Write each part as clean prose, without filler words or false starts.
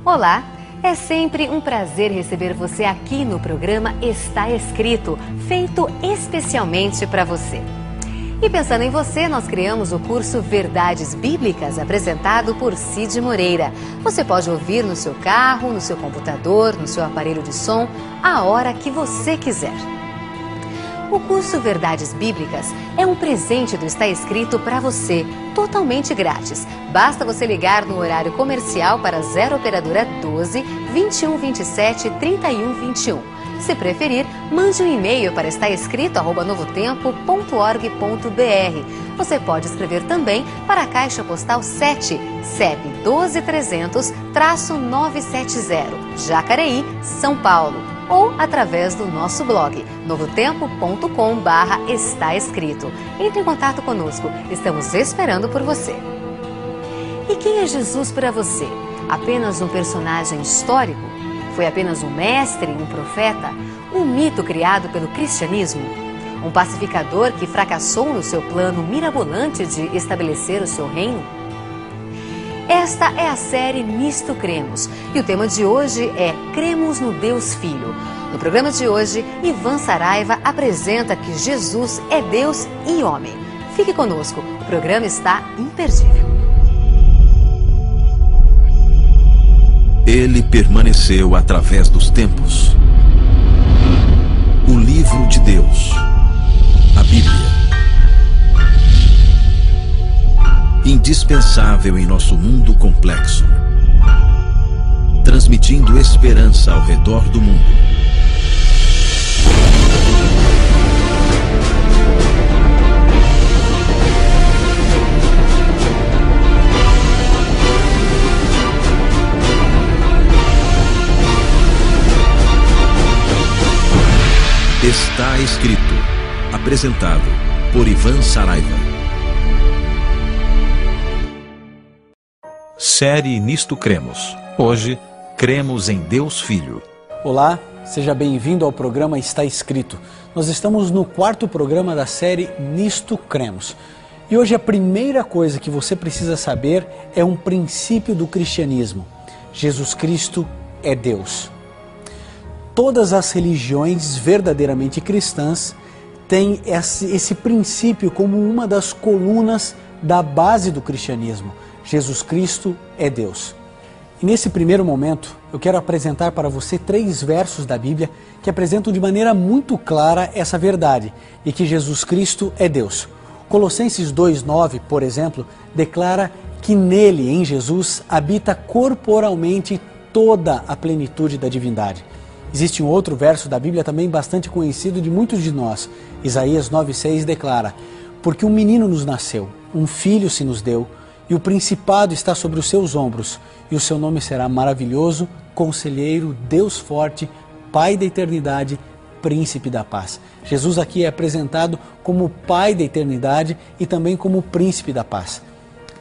Olá, é sempre um prazer receber você aqui no programa Está Escrito, feito especialmente para você. E pensando em você, nós criamos o curso Verdades Bíblicas, apresentado por Cid Moreira. Você pode ouvir no seu carro, no seu computador, no seu aparelho de som, a hora que você quiser. O curso Verdades Bíblicas é um presente do Está Escrito para você, totalmente grátis. Basta você ligar no horário comercial para 0 operadora 12 21 27 31 21. Se preferir, mande um e-mail para estaescrito@novotempo.org.br. Você pode escrever também para a Caixa Postal 7, CEP 12300-970, Jacareí, São Paulo. Ou através do nosso blog, novotempo.com/estaescrito. Entre em contato conosco, estamos esperando por você. E quem é Jesus para você? Apenas um personagem histórico? Foi apenas um mestre, um profeta? Um mito criado pelo cristianismo? Um pacificador que fracassou no seu plano mirabolante de estabelecer o seu reino? Esta é a série Nisto Cremos e o tema de hoje é Cremos no Deus Filho. No programa de hoje, Ivan Saraiva apresenta que Jesus é Deus e homem. Fique conosco, o programa está imperdível. Ele permaneceu através dos tempos. O livro de Deus, a Bíblia. Indispensável em nosso mundo complexo, transmitindo esperança ao redor do mundo. Está Escrito, apresentado por Ivan Saraiva. Série Nisto Cremos. Hoje, cremos em Deus Filho. Olá, seja bem-vindo ao programa Está Escrito. Nós estamos no 4º programa da série Nisto Cremos. E hoje a primeira coisa que você precisa saber é um princípio do cristianismo. Jesus Cristo é Deus. Todas as religiões verdadeiramente cristãs têm esse princípio como uma das colunas da base do cristianismo. Jesus Cristo é Deus. E nesse primeiro momento, eu quero apresentar para você 3 versos da Bíblia que apresentam de maneira muito clara essa verdade, e que Jesus Cristo é Deus. Colossenses 2:9, por exemplo, declara que nele, em Jesus, habita corporalmente toda a plenitude da divindade. Existe um outro verso da Bíblia também bastante conhecido de muitos de nós. Isaías 9:6 declara: porque um menino nos nasceu, um filho se nos deu, e o principado está sobre os seus ombros, e o seu nome será maravilhoso, conselheiro, Deus forte, Pai da eternidade, príncipe da paz. Jesus aqui é apresentado como Pai da eternidade e também como príncipe da paz.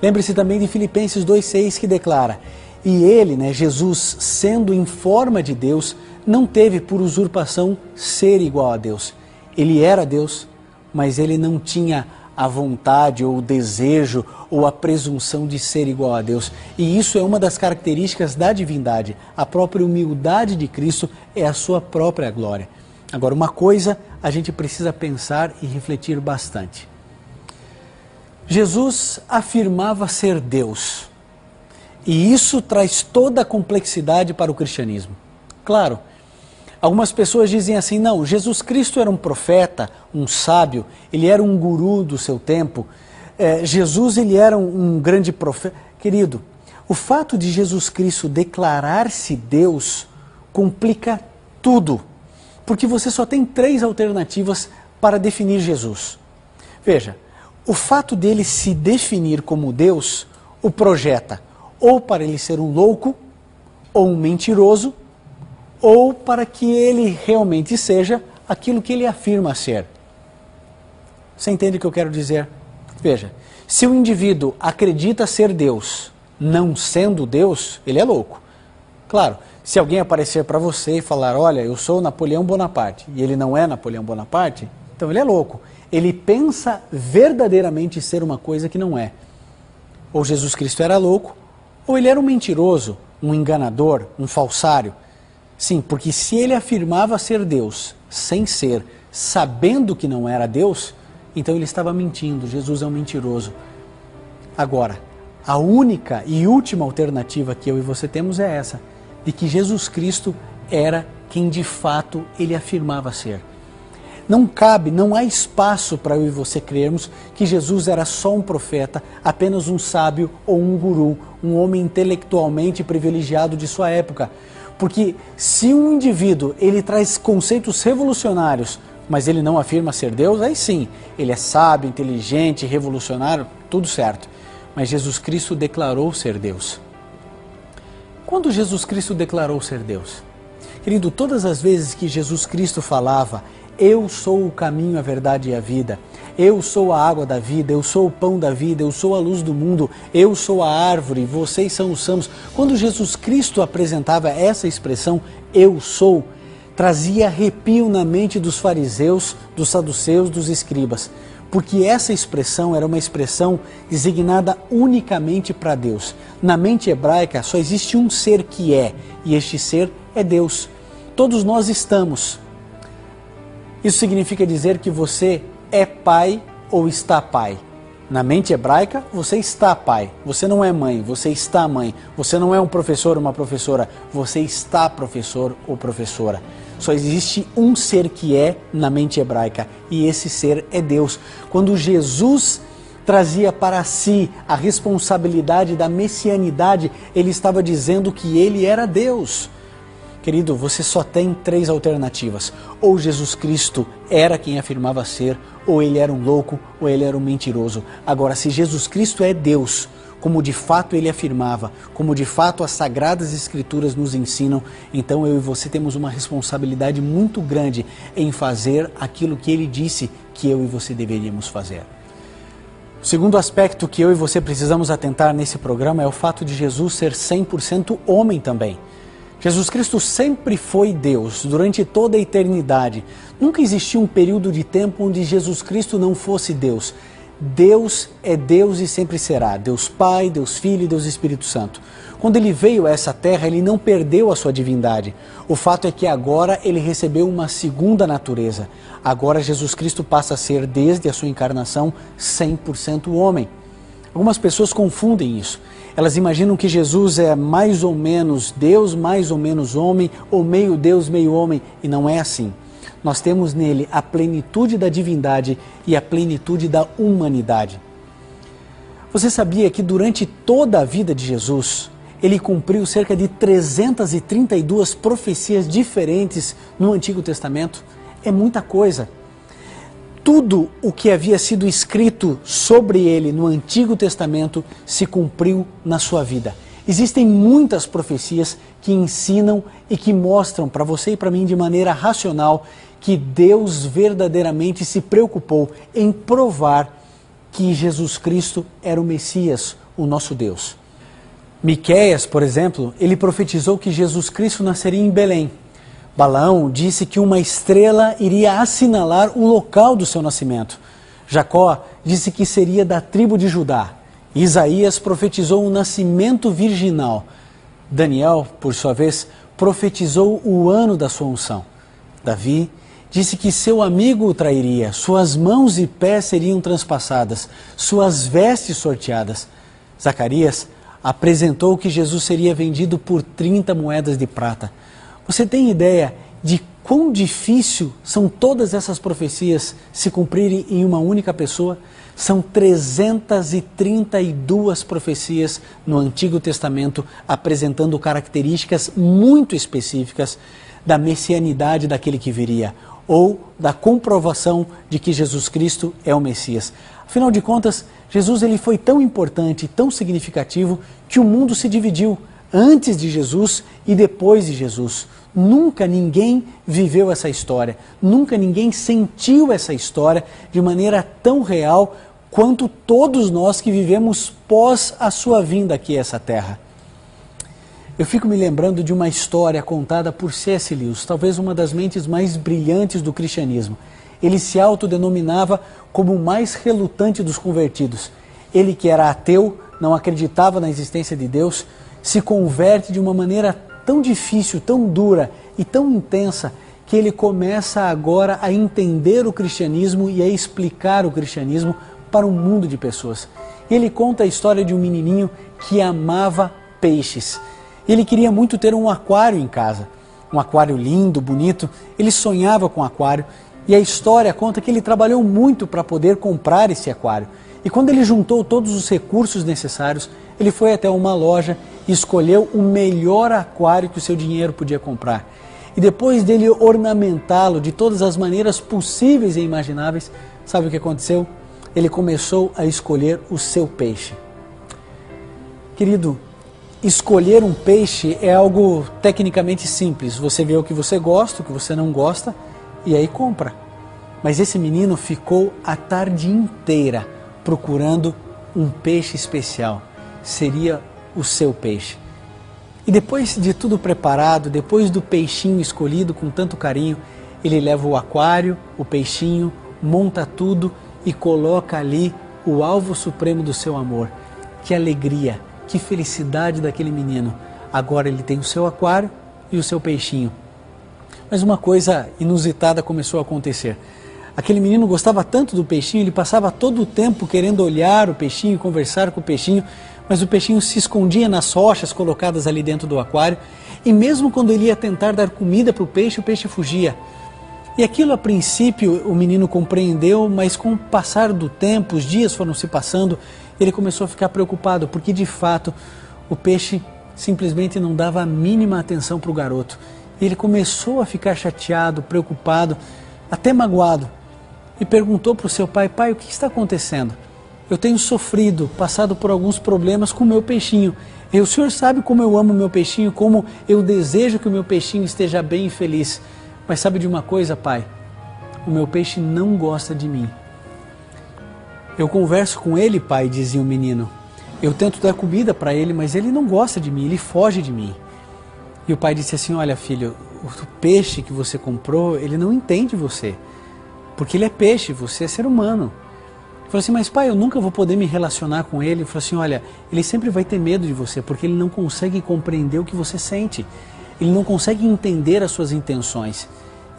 Lembre-se também de Filipenses 2:6 que declara: e ele, Jesus, sendo em forma de Deus, não teve por usurpação ser igual a Deus. Ele era Deus, mas ele não tinha a vontade ou o desejo ou a presunção de ser igual a Deus. E isso é uma das características da divindade. A própria humildade de Cristo é a sua própria glória. Agora, uma coisa a gente precisa pensar e refletir bastante. Jesus afirmava ser Deus. E isso traz toda a complexidade para o cristianismo. Claro, algumas pessoas dizem assim: não, Jesus Cristo era um profeta, um sábio, ele era um guru do seu tempo. Jesus, ele era um grande profeta. Querido, o fato de Jesus Cristo declarar-se Deus complica tudo, porque você só tem 3 alternativas para definir Jesus. Veja, o fato dele se definir como Deus o projeta ou para ele ser um louco, ou um mentiroso, ou para que ele realmente seja aquilo que ele afirma ser. Você entende o que eu quero dizer? Veja, se o indivíduo acredita ser Deus, não sendo Deus, ele é louco. Claro, se alguém aparecer para você e falar: olha, eu sou Napoleão Bonaparte, e ele não é Napoleão Bonaparte, então ele é louco. Ele pensa verdadeiramente ser uma coisa que não é. Ou Jesus Cristo era louco, ou ele era um mentiroso, um enganador, um falsário? Sim, porque se ele afirmava ser Deus, sem ser, sabendo que não era Deus, então ele estava mentindo. Jesus é um mentiroso. Agora, a única e última alternativa que eu e você temos é essa, de que Jesus Cristo era quem de fato ele afirmava ser. Não cabe, não há espaço para eu e você crermos que Jesus era só um profeta, apenas um sábio ou um guru, um homem intelectualmente privilegiado de sua época. Porque se um indivíduo ele traz conceitos revolucionários, mas ele não afirma ser Deus, aí sim, ele é sábio, inteligente, revolucionário, tudo certo. Mas Jesus Cristo declarou ser Deus. Quando Jesus Cristo declarou ser Deus? Querido, todas as vezes que Jesus Cristo falava, eu sou o caminho, a verdade e a vida, eu sou a água da vida, eu sou o pão da vida, eu sou a luz do mundo, eu sou a árvore, vocês são os ramos. Quando Jesus Cristo apresentava essa expressão, eu sou, trazia arrepio na mente dos fariseus, dos saduceus, dos escribas, porque essa expressão era uma expressão designada unicamente para Deus. Na mente hebraica só existe um ser que é, e este ser é Deus. Todos nós estamos. Isso significa dizer que você é pai ou está pai. Na mente hebraica, você está pai. Você não é mãe, você está mãe. Você não é um professor ou uma professora, você está professor ou professora. Só existe um ser que é na mente hebraica, e esse ser é Deus. Quando Jesus trazia para si a responsabilidade da messianidade, ele estava dizendo que ele era Deus. Querido, você só tem 3 alternativas. Ou Jesus Cristo era quem afirmava ser, ou ele era um louco, ou ele era um mentiroso. Agora, se Jesus Cristo é Deus, como de fato ele afirmava, como de fato as Sagradas Escrituras nos ensinam, então eu e você temos uma responsabilidade muito grande em fazer aquilo que ele disse que eu e você deveríamos fazer. O segundo aspecto que eu e você precisamos atentar nesse programa é o fato de Jesus ser 100% homem também. Jesus Cristo sempre foi Deus, durante toda a eternidade. Nunca existiu um período de tempo onde Jesus Cristo não fosse Deus. Deus é Deus e sempre será. Deus Pai, Deus Filho e Deus Espírito Santo. Quando ele veio a essa terra, ele não perdeu a sua divindade. O fato é que agora ele recebeu uma segunda natureza. Agora Jesus Cristo passa a ser, desde a sua encarnação, 100% homem. Algumas pessoas confundem isso. Elas imaginam que Jesus é mais ou menos Deus, mais ou menos homem, ou meio Deus, meio homem, e não é assim. Nós temos nele a plenitude da divindade e a plenitude da humanidade. Você sabia que durante toda a vida de Jesus, ele cumpriu cerca de 332 profecias diferentes no Antigo Testamento? É muita coisa. Tudo o que havia sido escrito sobre ele no Antigo Testamento se cumpriu na sua vida. Existem muitas profecias que ensinam e que mostram para você e para mim de maneira racional que Deus verdadeiramente se preocupou em provar que Jesus Cristo era o Messias, o nosso Deus. Miqueias, por exemplo, ele profetizou que Jesus Cristo nasceria em Belém. Balaão disse que uma estrela iria assinalar o local do seu nascimento. Jacó disse que seria da tribo de Judá. Isaías profetizou um nascimento virginal. Daniel, por sua vez, profetizou o ano da sua unção. Davi disse que seu amigo o trairia, suas mãos e pés seriam transpassadas, suas vestes sorteadas. Zacarias apresentou que Jesus seria vendido por 30 moedas de prata. Você tem ideia de quão difícil são todas essas profecias se cumprirem em uma única pessoa? São 332 profecias no Antigo Testamento apresentando características muito específicas da messianidade daquele que viria, ou da comprovação de que Jesus Cristo é o Messias. Afinal de contas, Jesus ele foi tão importante, tão significativo, que o mundo se dividiu antes de Jesus e depois de Jesus. Nunca ninguém viveu essa história, nunca ninguém sentiu essa história de maneira tão real quanto todos nós que vivemos pós a sua vinda aqui a essa terra. Eu fico me lembrando de uma história contada por C.S. Lewis, talvez uma das mentes mais brilhantes do cristianismo. Ele se autodenominava como o mais relutante dos convertidos. Ele que era ateu, não acreditava na existência de Deus, se converte de uma maneira tão difícil, tão dura e tão intensa, que ele começa agora a entender o cristianismo e a explicar o cristianismo para um mundo de pessoas. Ele conta a história de um menininho que amava peixes. Ele queria muito ter um aquário em casa, um aquário lindo, bonito. Ele sonhava com um aquário e a história conta que ele trabalhou muito para poder comprar esse aquário. E quando ele juntou todos os recursos necessários, ele foi até uma loja e escolheu o melhor aquário que o seu dinheiro podia comprar. E depois dele ornamentá-lo de todas as maneiras possíveis e imagináveis, sabe o que aconteceu? Ele começou a escolher o seu peixe. Querido, escolher um peixe é algo tecnicamente simples. Você vê o que você gosta, o que você não gosta, e aí compra. Mas esse menino ficou a tarde inteira procurando um peixe especial. Seria o seu peixe. E depois de tudo preparado, depois do peixinho escolhido com tanto carinho, ele leva o aquário, o peixinho, monta tudo e coloca ali o alvo supremo do seu amor. Que alegria, que felicidade daquele menino. Agora ele tem o seu aquário e o seu peixinho. Mas uma coisa inusitada começou a acontecer. Aquele menino gostava tanto do peixinho, ele passava todo o tempo querendo olhar o peixinho, conversar com o peixinho, mas o peixinho se escondia nas rochas colocadas ali dentro do aquário, e mesmo quando ele ia tentar dar comida para o peixe fugia. E aquilo a princípio o menino compreendeu, mas com o passar do tempo, os dias foram se passando, ele começou a ficar preocupado, porque de fato o peixe simplesmente não dava a mínima atenção para o garoto. E ele começou a ficar chateado, preocupado, até magoado, e perguntou para o seu pai: pai, o que está acontecendo? Eu tenho sofrido, passado por alguns problemas com o meu peixinho. E o senhor sabe como eu amo o meu peixinho, como eu desejo que o meu peixinho esteja bem e feliz. Mas sabe de uma coisa, pai? O meu peixe não gosta de mim. Eu converso com ele, pai, dizia o menino. Eu tento dar comida para ele, mas ele não gosta de mim, ele foge de mim. E o pai disse assim: olha, filho, o peixe que você comprou, ele não entende você. Porque ele é peixe, você é ser humano. Ele falou assim: mas pai, eu nunca vou poder me relacionar com ele. Ele falou assim: olha, ele sempre vai ter medo de você, porque ele não consegue compreender o que você sente. Ele não consegue entender as suas intenções.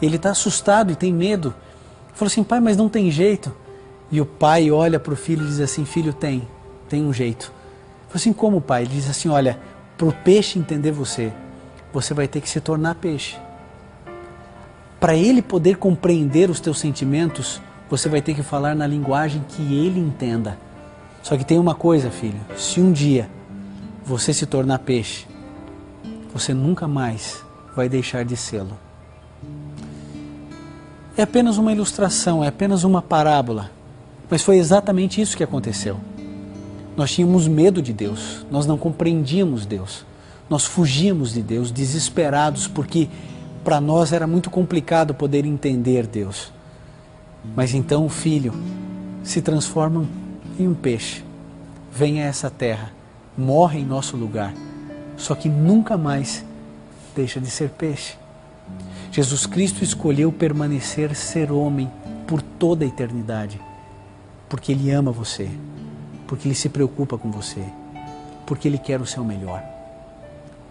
Ele está assustado e tem medo. Ele falou assim: pai, mas não tem jeito. E o pai olha para o filho e diz assim: filho, tem um jeito. Ele falou assim: como, pai? Ele diz assim: olha, para o peixe entender você, você vai ter que se tornar peixe. Para ele poder compreender os teus sentimentos, você vai ter que falar na linguagem que ele entenda. Só que tem uma coisa, filho, se um dia você se tornar peixe, você nunca mais vai deixar de sê-lo. É apenas uma ilustração, é apenas uma parábola, mas foi exatamente isso que aconteceu. Nós tínhamos medo de Deus, nós não compreendíamos Deus, nós fugíamos de Deus, desesperados, porque para nós era muito complicado poder entender Deus. Mas então o filho se transforma em um peixe, vem a essa terra, morre em nosso lugar, só que nunca mais deixa de ser peixe. Jesus Cristo escolheu permanecer ser homem por toda a eternidade, porque Ele ama você, porque Ele se preocupa com você, porque Ele quer o seu melhor.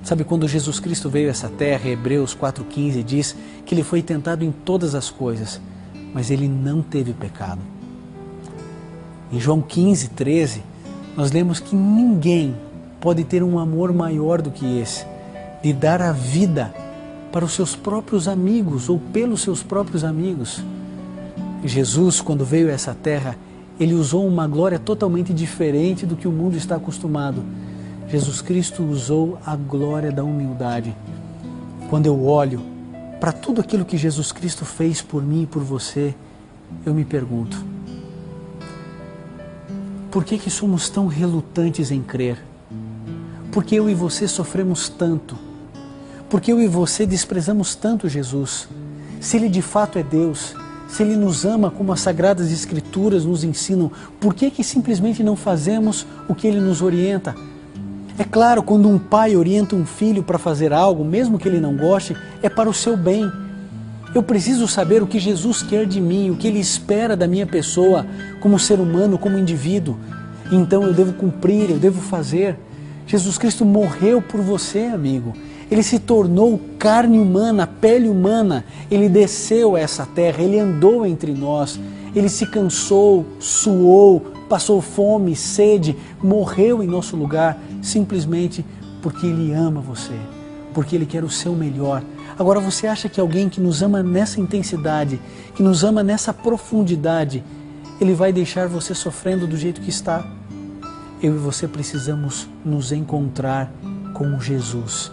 Sabe, quando Jesus Cristo veio a essa terra, Hebreus 4,15 diz que Ele foi tentado em todas as coisas, mas Ele não teve pecado. Em João 15,13, nós lemos que ninguém pode ter um amor maior do que esse, de dar a vida para os seus próprios amigos ou pelos seus próprios amigos. E Jesus, quando veio a essa terra, Ele usou uma glória totalmente diferente do que o mundo está acostumado. Jesus Cristo usou a glória da humildade. Quando eu olho para tudo aquilo que Jesus Cristo fez por mim e por você, eu me pergunto: por que somos tão relutantes em crer? Por que eu e você sofremos tanto? Por que eu e você desprezamos tanto Jesus? Se Ele de fato é Deus, se Ele nos ama como as Sagradas Escrituras nos ensinam, por que simplesmente não fazemos o que Ele nos orienta? É claro, quando um pai orienta um filho para fazer algo, mesmo que ele não goste, é para o seu bem. Eu preciso saber o que Jesus quer de mim, o que Ele espera da minha pessoa, como ser humano, como indivíduo. Então eu devo cumprir, eu devo fazer. Jesus Cristo morreu por você, amigo. Ele se tornou carne humana, pele humana. Ele desceu a essa terra, Ele andou entre nós. Ele se cansou, suou, passou fome, sede, morreu em nosso lugar, simplesmente porque Ele ama você, porque Ele quer o seu melhor. Agora, você acha que alguém que nos ama nessa intensidade, que nos ama nessa profundidade, Ele vai deixar você sofrendo do jeito que está? Eu e você precisamos nos encontrar com Jesus,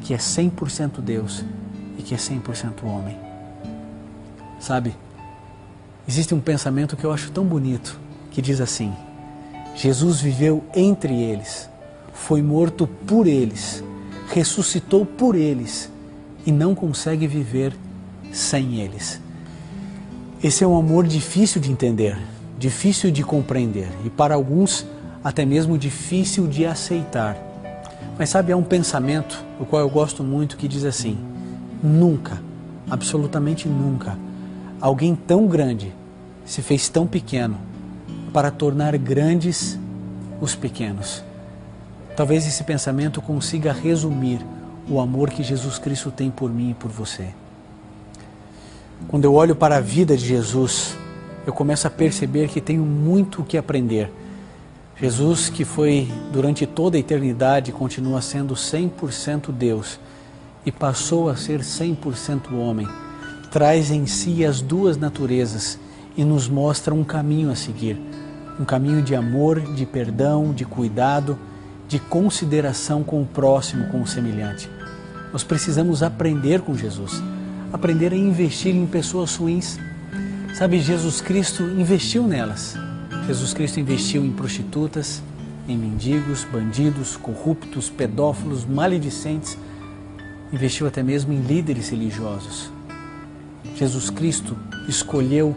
que é 100% Deus e que é 100% homem. Sabe, existe um pensamento que eu acho tão bonito, que diz assim: Jesus viveu entre eles, foi morto por eles, ressuscitou por eles e não consegue viver sem eles. Esse é um amor difícil de entender, difícil de compreender e para alguns até mesmo difícil de aceitar. Mas sabe, há um pensamento, o qual eu gosto muito, que diz assim: nunca, absolutamente nunca, alguém tão grande se fez tão pequeno para tornar grandes os pequenos. Talvez esse pensamento consiga resumir o amor que Jesus Cristo tem por mim e por você. Quando eu olho para a vida de Jesus, eu começo a perceber que tenho muito o que aprender. Jesus, que foi durante toda a eternidade, continua sendo 100% Deus e passou a ser 100% homem, traz em si as duas naturezas e nos mostra um caminho a seguir, um caminho de amor, de perdão, de cuidado, de consideração com o próximo, com o semelhante. Nós precisamos aprender com Jesus, aprender a investir em pessoas ruins. Sabe, Jesus Cristo investiu nelas. Jesus Cristo investiu em prostitutas, em mendigos, bandidos, corruptos, pedófilos, maledicentes. Investiu até mesmo em líderes religiosos. Jesus Cristo escolheu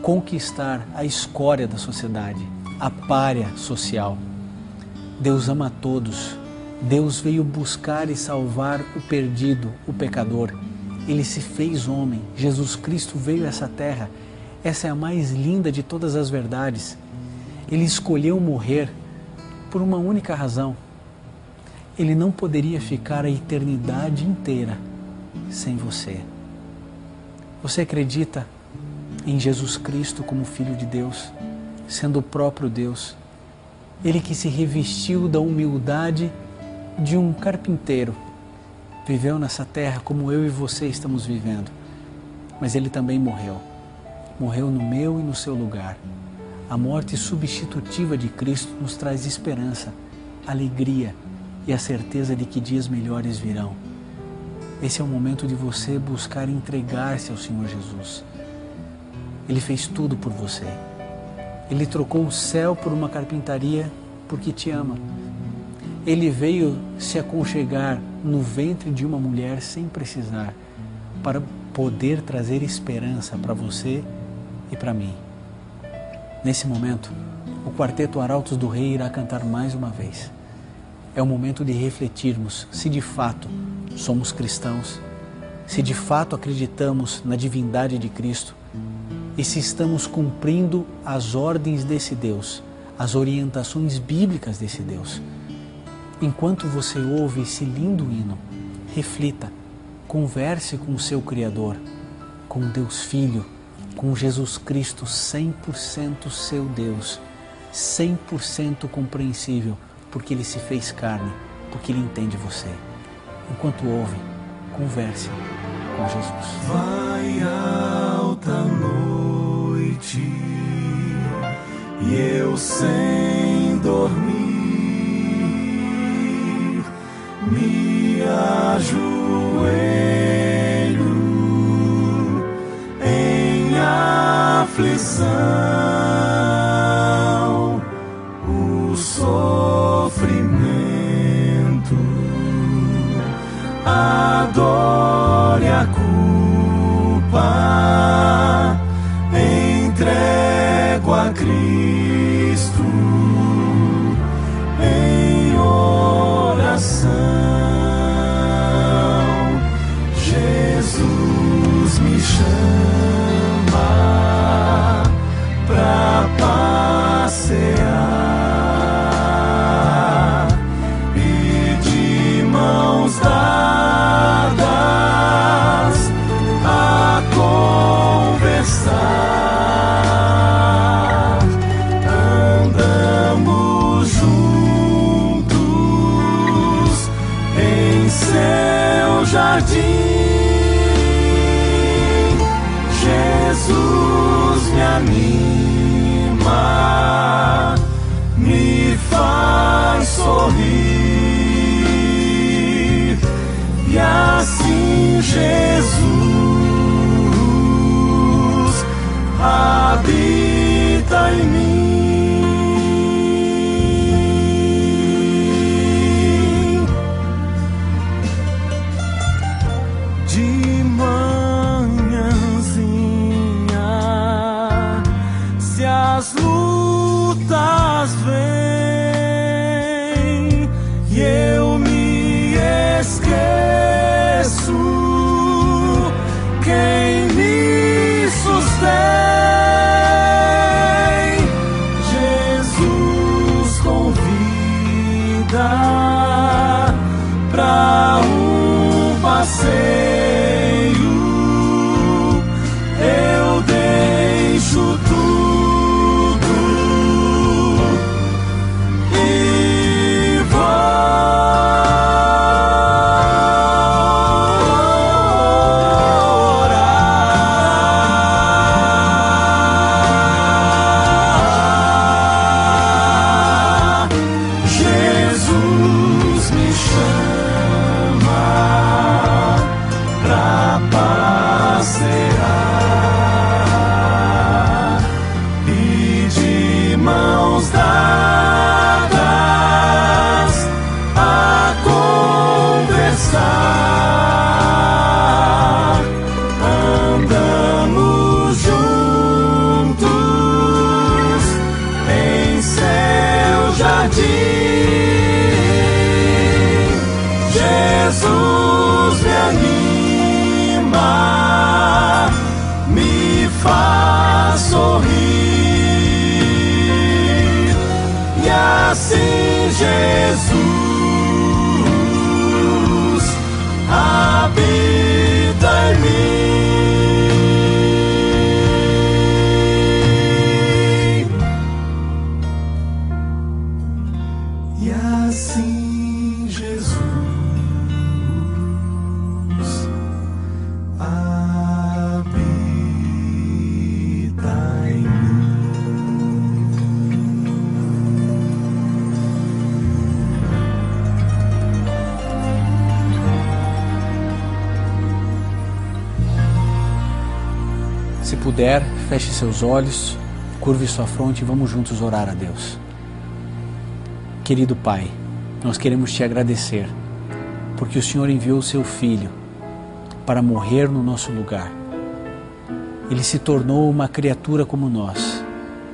conquistar a escória da sociedade, a pária social. Deus ama a todos. Deus veio buscar e salvar o perdido, o pecador. Ele se fez homem. Jesus Cristo veio a essa terra. Essa é a mais linda de todas as verdades. Ele escolheu morrer por uma única razão. Ele não poderia ficar a eternidade inteira sem você. Você acredita em Jesus Cristo como Filho de Deus, sendo o próprio Deus? Ele que se revestiu da humildade de um carpinteiro, viveu nessa terra como eu e você estamos vivendo, mas Ele também morreu. Morreu no meu e no seu lugar. A morte substitutiva de Cristo nos traz esperança, alegria e a certeza de que dias melhores virão. Esse é o momento de você buscar entregar-se ao Senhor Jesus. Ele fez tudo por você. Ele trocou o céu por uma carpintaria porque te ama. Ele veio se aconchegar no ventre de uma mulher sem precisar, para poder trazer esperança para você e para mim. Nesse momento, o Quarteto Arautos do Rei irá cantar mais uma vez. É o momento de refletirmos se de fato somos cristãos, se de fato acreditamos na divindade de Cristo e se estamos cumprindo as ordens desse Deus, as orientações bíblicas desse Deus. Enquanto você ouve esse lindo hino, reflita, converse com o seu Criador, com Deus Filho, com Jesus Cristo, 100% seu Deus, 100% compreensível, porque Ele se fez carne, porque Ele entende você. Enquanto ouve, converse com Jesus. Vai alta noite e eu sem dormir me ajoelho em aflição, o sofrimento, a dor e a culpa, entrego a Cristo em oração. Jesus me chama pra passear seu jardim. Jesus me anima, me faz sorrir, e assim Jesus habita em mim. De manhãzinha, se as lutas vêm e eu me esqueço, quem me sustém, Jesus convida pra um passeio. Eu deixo tudo e vou orar. Jesus me chama pra passear e de mãos dadas a conversar, andamos juntos em seu jardim. Jesus me anima, me faz sorrir, e assim Jesus habita em mim. E assim Jesus habita em mim. Se puder, feche seus olhos, curve sua fronte e vamos juntos orar a Deus. Querido Pai, nós queremos te agradecer, porque o Senhor enviou o seu Filho para morrer no nosso lugar. Ele se tornou uma criatura como nós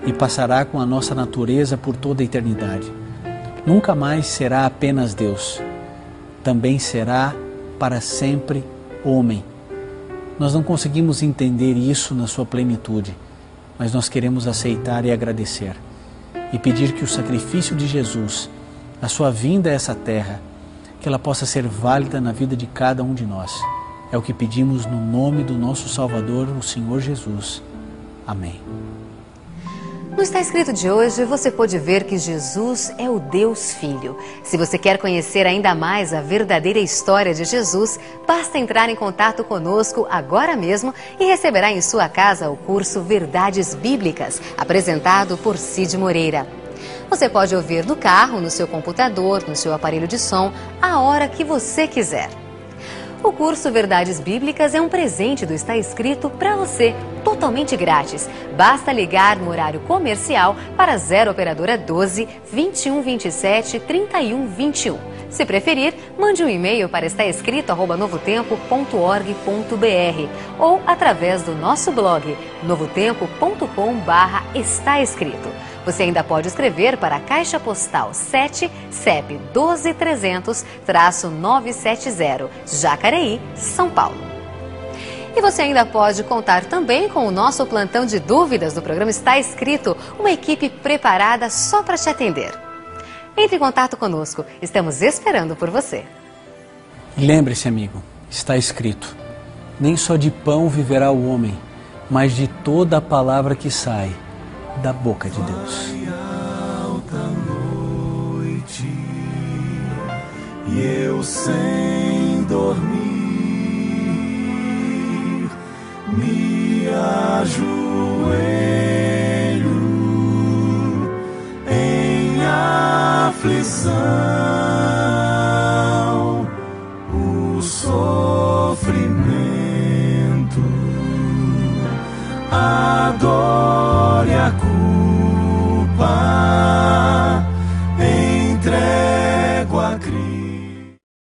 e passará com a nossa natureza por toda a eternidade. Nunca mais será apenas Deus, também será para sempre homem. Nós não conseguimos entender isso na sua plenitude, mas nós queremos aceitar e agradecer e pedir que o sacrifício de Jesus, a sua vinda a essa terra, que ela possa ser válida na vida de cada um de nós. É o que pedimos no nome do nosso Salvador, o Senhor Jesus. Amém. No Está Escrito de hoje, você pôde ver que Jesus é o Deus Filho. Se você quer conhecer ainda mais a verdadeira história de Jesus, basta entrar em contato conosco agora mesmo e receberá em sua casa o curso Verdades Bíblicas, apresentado por Cid Moreira. Você pode ouvir no carro, no seu computador, no seu aparelho de som, a hora que você quiser. O curso Verdades Bíblicas é um presente do Está Escrito para você, totalmente grátis. Basta ligar no horário comercial para 0 operadora 12 21 27 31 21. Se preferir, mande um e-mail para estaescrito@novotempo.org.br ou através do nosso blog novotempo.com/estaescrito. Você ainda pode escrever para a Caixa Postal 7, CEP 12300-970, Jacareí, São Paulo. E você ainda pode contar também com o nosso plantão de dúvidas do programa Está Escrito, uma equipe preparada só para te atender. Entre em contato conosco, estamos esperando por você. Lembre-se, amigo, está escrito: nem só de pão viverá o homem, mas de toda a palavra que sai da boca de Deus. Alta noite, e eu sem Santo.